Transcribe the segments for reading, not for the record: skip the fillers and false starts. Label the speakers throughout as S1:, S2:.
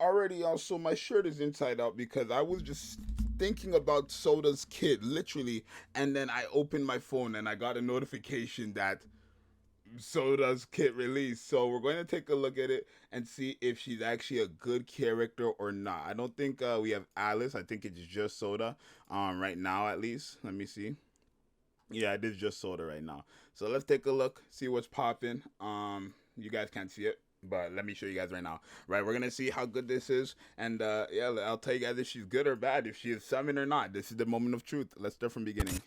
S1: already also my shirt is inside out because I was just thinking about Soda's kit literally, and then I opened my phone and I got a notification that Soda's kit release. So we're going to take a look at it and see if she's actually a good character or not. I don't think we have Alice. I think it's just Soda. Right now at least. Let me see. Yeah, it is just Soda right now. So let's take a look, see what's popping. You guys can't see it, but let me show you guys right now. Right, we're gonna see how good this is, and yeah, I'll tell you guys if she's good or bad, if she is summoned or not. This is the moment of truth. Let's start from beginning.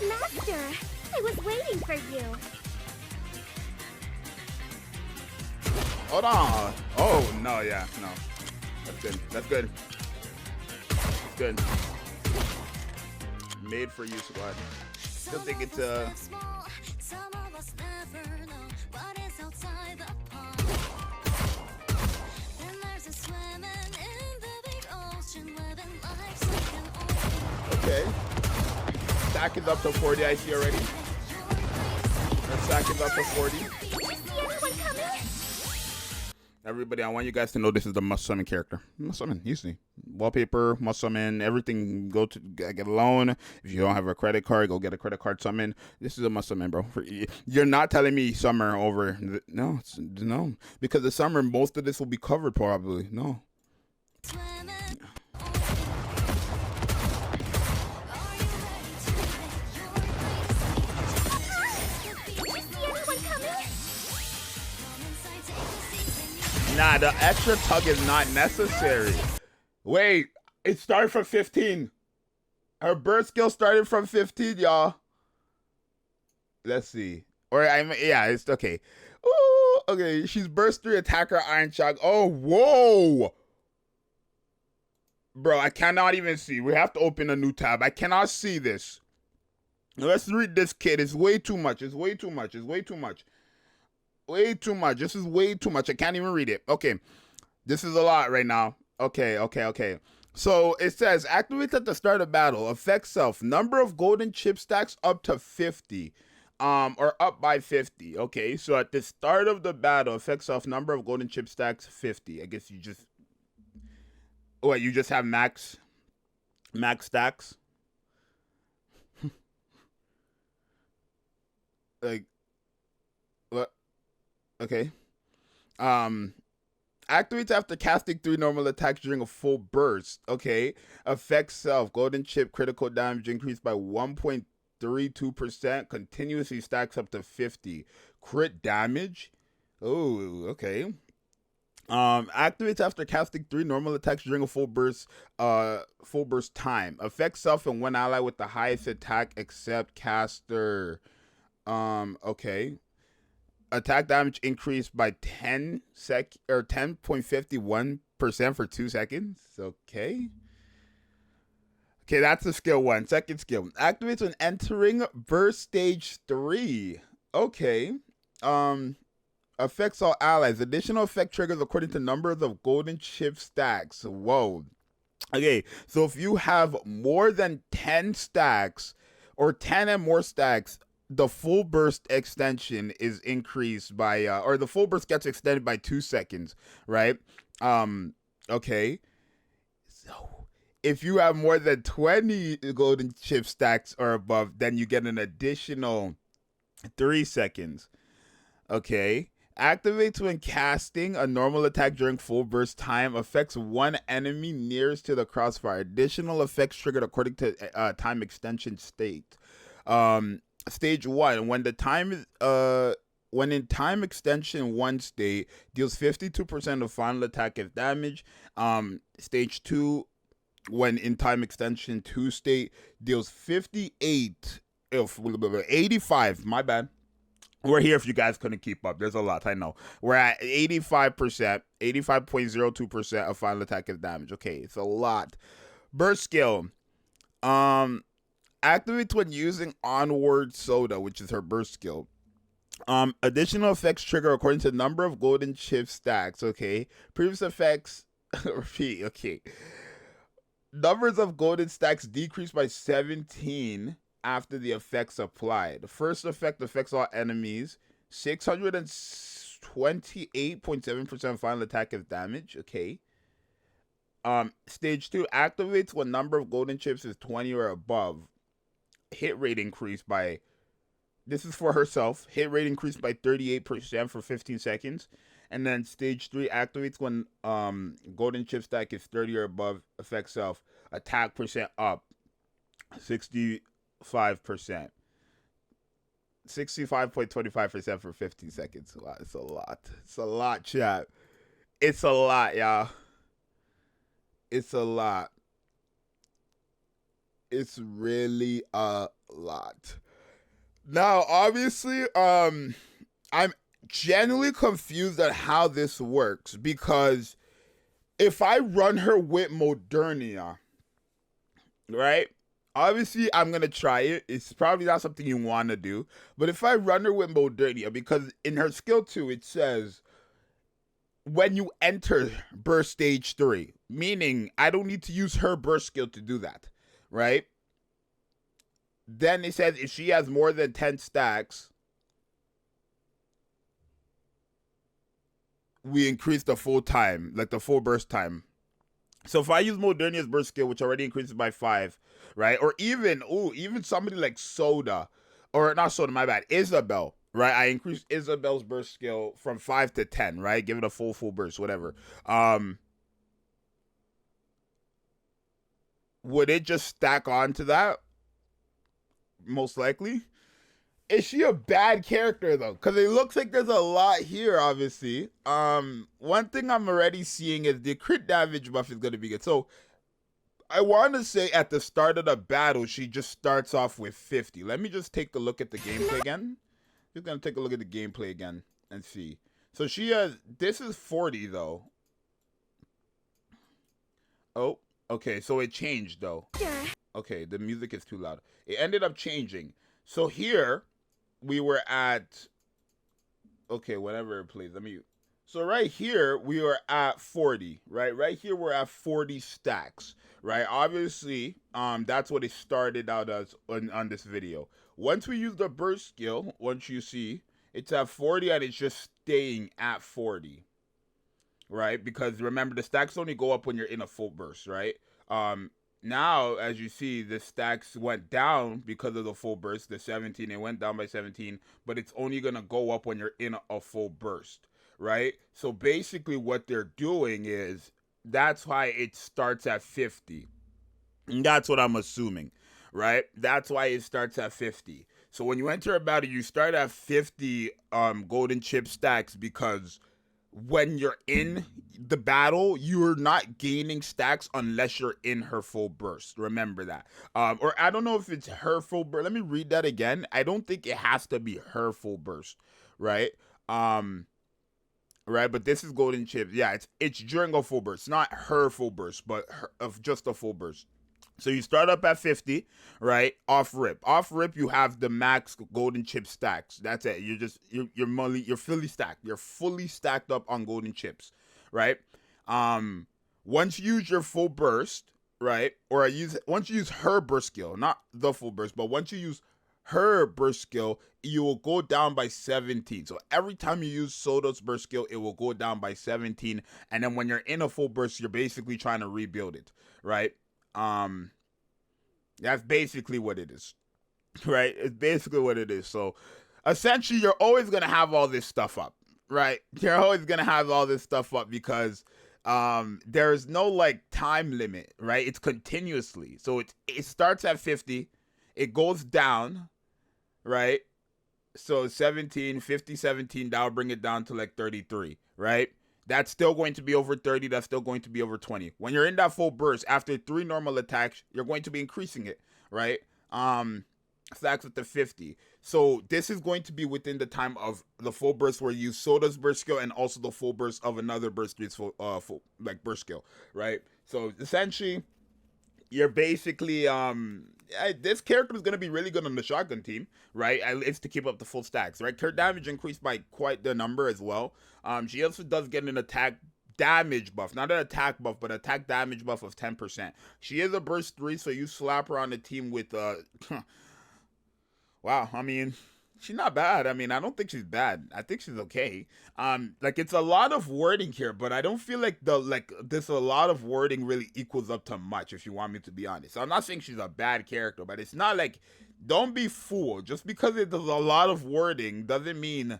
S2: Master, I was waiting for you.
S1: Hold on. Oh no, yeah, no. That's good. That's good. That's good. Made for you, squad. Still think it's okay. Stack is up to 40, I see already. Our stack is up to 40. Everybody, I want you guys to know this is the must summon character. Must summon, easy. Wallpaper, must summon, everything. Go to get a loan. If you don't have a credit card, go get a credit card summon. This is a must summon, bro. You're not telling me summer over. No, no. Because the summer, most of this will be covered probably. No. Nah, the extra tug is not necessary. Wait, it started from 15. Her burst skill started from 15, y'all. Let's see. Or yeah, it's okay. Ooh, okay, she's burst 3, attacker, iron shock. Oh, whoa. Bro, I cannot even see. We have to open a new tab. I cannot see this. Let's read this kid. It's way too much. It's way too much. It's way too much. Way too much. This is way too much. I can't even read it. Okay. This is a lot right now. Okay. So it says, activates at the start of battle. Affect self. Number of golden chip stacks up to 50. Or up by 50. Okay. So at the start of the battle, affect self. Number of golden chip stacks, 50. I guess you just... What, you just have max stacks? Like... What? Okay. Activates after casting 3 normal attacks during a full burst. Okay. Affects self. Golden chip critical damage increased by 1.32%. Continuously stacks up to 50. Crit damage. Oh, okay. Activates after casting 3 normal attacks during a full burst time. Affects self and one ally with the highest attack except caster. Okay. Attack damage increased by 10.51% for 2 seconds. Okay. Okay, that's the skill 1. Second skill. Activates when entering burst stage 3. Okay. Affects all allies. Additional effect triggers according to numbers of golden chip stacks. Whoa. Okay, so if you have more than 10 stacks or 10 and more stacks, the full burst extension is increased by or the full burst gets extended by 2 seconds, right? Okay. So if you have more than 20 golden chip stacks or above, then you get an additional 3 seconds. Okay. Activates when casting a normal attack during full burst time. Affects one enemy nearest to the crossfire. Additional effects triggered according to time extension state. Stage 1, when in time extension 1 state, deals 52% of final attack as damage. Stage 2, when in time extension 2 state, deals 85, my bad. We're here if you guys couldn't keep up. There's a lot, I know. We're at 85%, 85.02% of final attack as damage. Okay, it's a lot. Burst skill. Activates when using Onward Soda, which is her burst skill. Additional effects trigger according to the number of golden chip stacks. Okay. Previous effects repeat. Okay. Numbers of golden stacks decrease by 17 after the effects applied. The first effect affects all enemies. 600 and 28.7% final attack as damage. Okay. Stage 2 activates when number of golden chips is 20 or above. Hit rate increased by, this is for herself, hit rate increased by 38% for 15 seconds. And then stage 3 activates when golden chip stack is 30 or above, affects self. Attack percent up 65%. 65.25% for 15 seconds. Wow, it's a lot. It's a lot, chat. It's a lot, y'all. It's a lot. It's really a lot. Now, obviously, I'm genuinely confused at how this works, because if I run her with Modernia, right? Obviously, I'm going to try it. It's probably not something you want to do. But if I run her with Modernia, because in her skill 2, it says, when you enter burst stage 3, meaning I don't need to use her burst skill to do that, right? Then it says if she has more than 10 stacks, we increase the full time, like the full burst time. So if I use Modernia's burst skill, which already increases by 5, right? Or even somebody like Soda, or not Soda, my bad, Isabel, right? I increase Isabel's burst skill from 5 to 10, right? Give it a full burst, whatever. Would it just stack on to that? Most likely. Is she a bad character though? Because it looks like there's a lot here, obviously. One thing I'm already seeing is the crit damage buff is going to be good. So I want to say at the start of the battle, she just starts off with 50. Let me just take a look at the gameplay again. Just going to take a look at the gameplay again and see. So she has, this is 40 though. Oh, okay. So it changed though. Okay, the music is too loud. It ended up changing. So here we were at, okay, whatever it plays. So right here we were at 40, right? Right here we're at 40 stacks, right? Obviously, that's what it started out as on this video. Once we use the burst skill, once you see, it's at 40 and it's just staying at 40, right? Because remember, the stacks only go up when you're in a full burst, right? Now, as you see, the stacks went down because of the full burst. The 17, it went down by 17, but it's only going to go up when you're in a full burst, right? So basically what they're doing is, that's why it starts at 50. And that's what I'm assuming, right? That's why it starts at 50. So when you enter a battle, you start at 50 golden chip stacks, because when you're in the battle, you're not gaining stacks unless you're in her full burst. Remember that. Or I don't know if it's her full burst. Let me read that again. I don't think it has to be her full burst, right? Right, but this is golden chips. Yeah, it's during a full burst, not her full burst, but of just a full burst. So you start up at 50, right? Off rip, you have the max golden chip stacks. That's it. You're fully stacked. You're fully stacked up on golden chips, right? Once you use your full burst, right? Or once you use her burst skill, not the full burst, but once you use her burst skill, you will go down by 17. So every time you use Soda's burst skill, it will go down by 17. And then when you're in a full burst, you're basically trying to rebuild it, right? That's basically what it is, right? It's basically what it is. So essentially, you're always going to have all this stuff up, right? You're always going to have all this stuff up because there's no like time limit, right? It's continuously. So it starts at 50, it goes down, right? So 17, 50, 17, that'll bring it down to like 33, right? That's still going to be over 30. That's still going to be over 20. When you're in that full burst, after 3 normal attacks, you're going to be increasing it, right? Stacks with the 50. So this is going to be within the time of the full burst where you use Soda's burst skill and also the full burst of another burst full burst skill, right? So essentially, you're basically this character is going to be really good on the shotgun team, right? It's to keep up the full stacks, right? Her damage increased by quite the number as well. She also does get an attack damage buff, not an attack buff, but attack damage buff of 10%. She is a burst 3, so you slap her on the team with wow, I mean, She's not bad. I mean, I don't think she's bad. I think she's okay. Like it's a lot of wording here, but I don't feel like this a lot of wording really equals up to much. If you want me to be honest, so I'm not saying she's a bad character, but it's not like don't be fooled. Just because there's a lot of wording doesn't mean,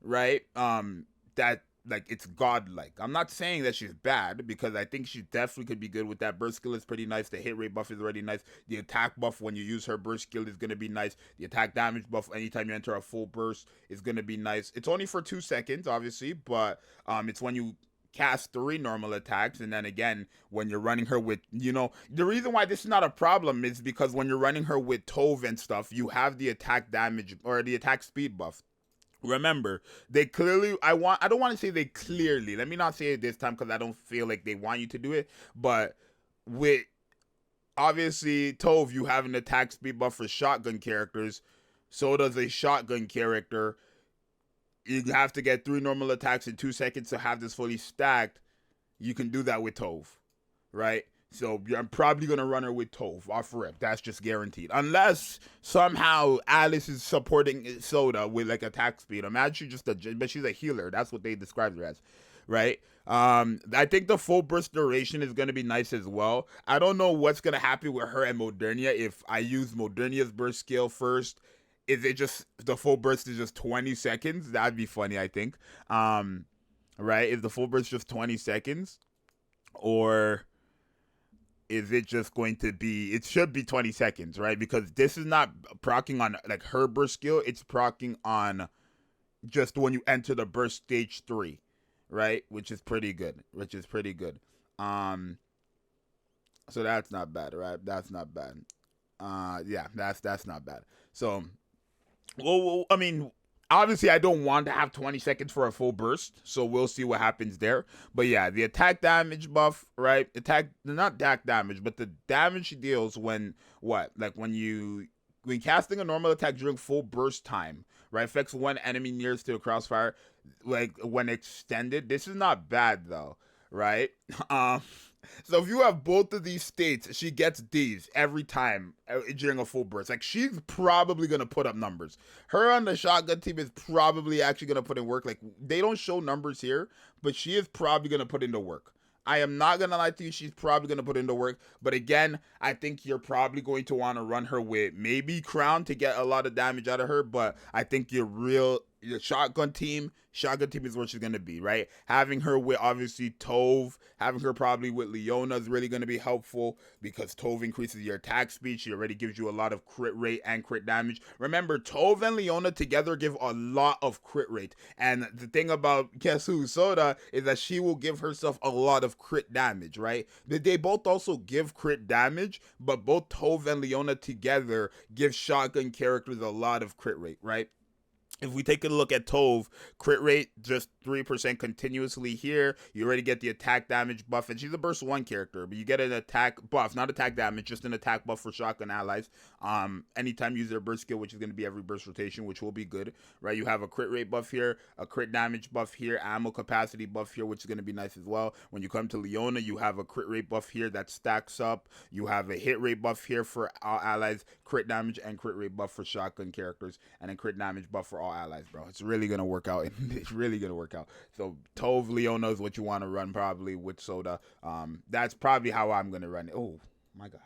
S1: right? That like it's godlike. I'm not saying that she's bad because I think she definitely could be good with that. Burst skill is pretty nice. The hit rate buff is already nice. The attack buff when you use her burst skill is gonna be nice. The attack damage buff anytime you enter a full burst is gonna be nice. It's only for 2 seconds, obviously, but it's when you cast 3 normal attacks, and then again when you're running her with, the reason why this is not a problem is because when you're running her with Tove and stuff, you have the attack damage or the attack speed buff. Remember, they clearly, I don't want to say they clearly, let me not say it this time because I don't feel like they want you to do it, but with obviously Tove, you have an attack speed buff for shotgun characters. So does a shotgun character. You have to get 3 normal attacks in 2 seconds to have this fully stacked. You can do that with Tove, right? So I'm probably going to run her with Tove off rip. That's just guaranteed. Unless somehow Alice is supporting Soda with like attack speed. Imagine but she's a healer. That's what they described her as, right? I think the full burst duration is going to be nice as well. I don't know what's going to happen with her and Modernia if I use Modernia's burst skill first. Is it just the full burst is just 20 seconds? That'd be funny, I think. Right? Is the full burst just 20 seconds? Or is it just going to be, it should be 20 seconds, right? Because this is not proccing on like her burst skill, it's proccing on just when you enter the burst stage 3, right? Which is pretty good. So that's not bad, right? That's not bad. Yeah, that's not bad. So, well, I mean, obviously I don't want to have 20 seconds for a full burst, so we'll see what happens there. But yeah, the attack damage buff, right? Not attack damage, but the damage she deals when casting a normal attack during full burst time, right? Affects one enemy nearest to a crossfire, like when extended. This is not bad though, right? So if you have both of these states, she gets these every time during a full burst. Like she's probably gonna put up numbers. Her on the shotgun team is probably actually gonna put in work. Like they don't show numbers here, but she is probably gonna put into work. I am not gonna lie to you, she's probably gonna put into work. But again, I think you're probably going to want to run her with maybe Crown to get a lot of damage out of her. But I think your shotgun team is where she's gonna be, right? Having her with obviously Tove, having her probably with Leona is really gonna be helpful because Tove increases your attack speed. She already gives you a lot of crit rate and crit damage. Remember, Tove and Leona together give a lot of crit rate. And the thing about guess who, Soda, is that she will give herself a lot of crit damage, right? They both also give crit damage, but both Tove and Leona together give shotgun characters a lot of crit rate, right? If we take a look at Tove, crit rate just 3% continuously here. You already get the attack damage buff, and she's a burst 1 character, but you get an attack buff, not attack damage, just an attack buff for shotgun allies. Anytime you use their burst skill, which is going to be every burst rotation, which will be good, right? You have a crit rate buff here, a crit damage buff here, ammo capacity buff here, which is going to be nice as well. When you come to Leona, you have a crit rate buff here that stacks up. You have a hit rate buff here for all allies, crit damage and crit rate buff for shotgun characters, and then crit damage buff for all allies, bro. It's really gonna work out. It's really gonna work out. So Tove, Leona is what you want to run probably with Soda. That's probably how I'm gonna run it. Oh my god.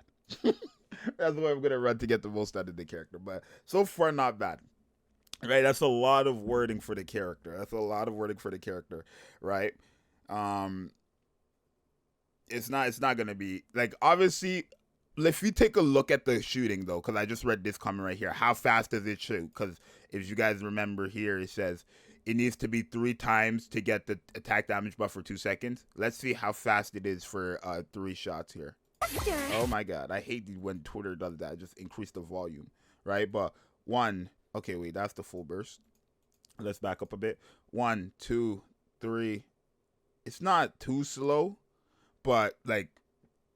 S1: That's what I'm gonna run to get the most out of the character. But so far, not bad. Right? That's a lot of wording for the character. Right? It's not gonna be like, obviously. If you take a look at the shooting though, because I just read this comment right here, how fast does it shoot? Because if you guys remember here, it says it needs to be 3 times to get the attack damage buff for 2 seconds. Let's see how fast it is for 3 shots here. Oh my god, I hate when Twitter does that. Just increase the volume, right? But 1, okay, wait, that's the full burst. Let's back up a bit. 1, 2, 3. It's not too slow, but like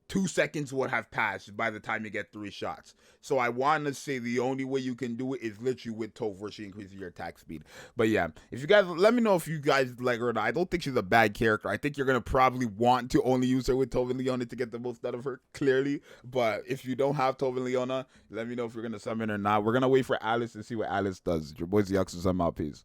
S1: 2 seconds would have passed by the time you get 3 shots. So I want to say the only way you can do it is literally with Toph, where she increases your attack speed. But yeah, if you guys, let me know if you guys like her or not. I don't think she's a bad character. I think you're going to probably want to only use her with Toph and Leona to get the most out of her, clearly. But if you don't have Toph and Leona, let me know if you're going to summon or not. We're going to wait for Alice and see what Alice does. Your boy Zxous, I'm out. Peace.